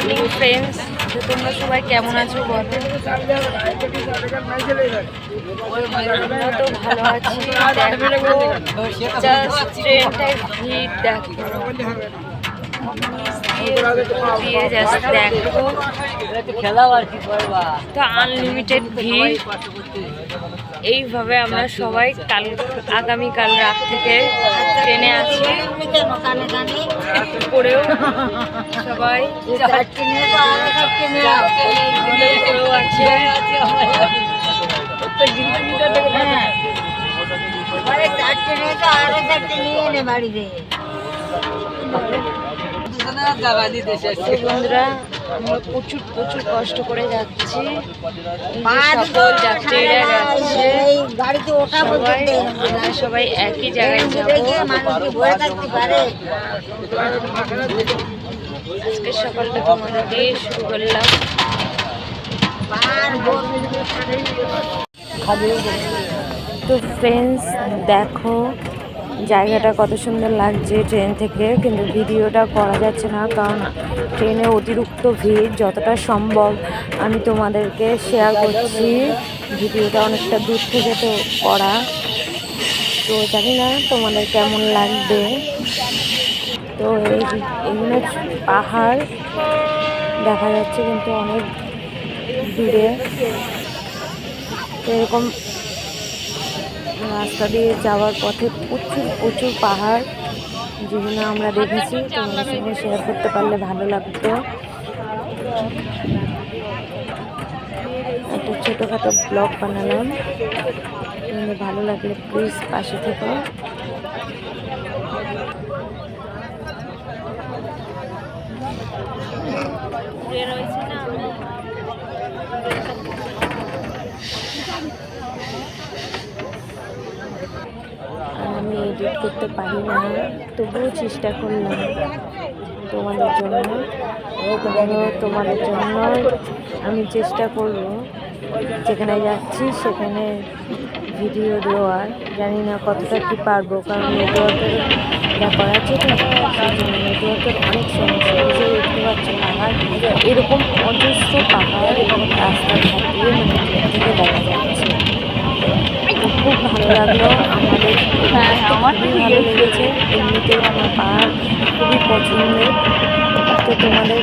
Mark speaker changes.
Speaker 1: Morning friends, তো তোমরা সবাই কেমন আছো বলো? আমরা তো ভালো আছি। দেখো জাস্ট ট্রেনটায় ভিড় দেখো, দেখো তো আনলিমিটেড ভিড়। এইভাবে আমরা সবাই আগামীকাল রাত থেকে ট্রেনে আছি করেও সবাই বন্ধুরা, আমরা প্রচুর কষ্ট করে যাচ্ছি। সকল যাত্রীরা যাচ্ছে, সবাই একই জায়গায় যাবো। আজকে সকালটা তোমাদের দিয়ে শুরু করলাম। তো ফ্রেন্ডস দেখো জায়গাটা কত সুন্দর লাগছে ট্রেন থেকে, কিন্তু ভিডিওটা করা যাচ্ছে না কারণ ট্রেনে অতিরিক্ত ভিড়। যতটা সম্ভব আমি তোমাদেরকে শেয়ার করছি। ভিডিওটা অনেকটা দূর থেকে তো করা, তো জানি না তোমাদের কেমন লাগবে। তো এগুলো পাহাড় দেখা যাচ্ছে কিন্তু অনেক দূরে। তো এরকম রাস্তা দিয়ে যাওয়ার পথে প্রচুর পাহাড়, যেগুলো আমরা দেখেছি। তোমাদের সঙ্গে শেয়ার করতে পারলে ভালো লাগতো। একটা ছোটোখাটো ব্লগ বানালাম, তোমাদের ভালো লাগলে প্লিজ পাশে থেকো। আমি এডিট করতে পারি না, তবুও চেষ্টা করলাম তোমাদের জন্য। তোমাদের জন্য আমি চেষ্টা করব যেখানে যাচ্ছি সেখানে ভিডিও দেওয়ার। জানি না কতটা কি পারবো, কারণ নেটওয়ার্কের ব্যাপার আছে তো, নেটওয়ার্কের অনেক সমস্যা। দেখতে পাচ্ছি পাহাড়, এরকম অজস্র পাহাড় রাস্তার ধার দিয়ে থেকে দেখা যাচ্ছে। খুব ভালো লাগলো আমাদের, আমার খুবই ভালো লেগেছে। এমনিতেও আমার পাহাড় খুবই পছন্দের। তো তোমাদের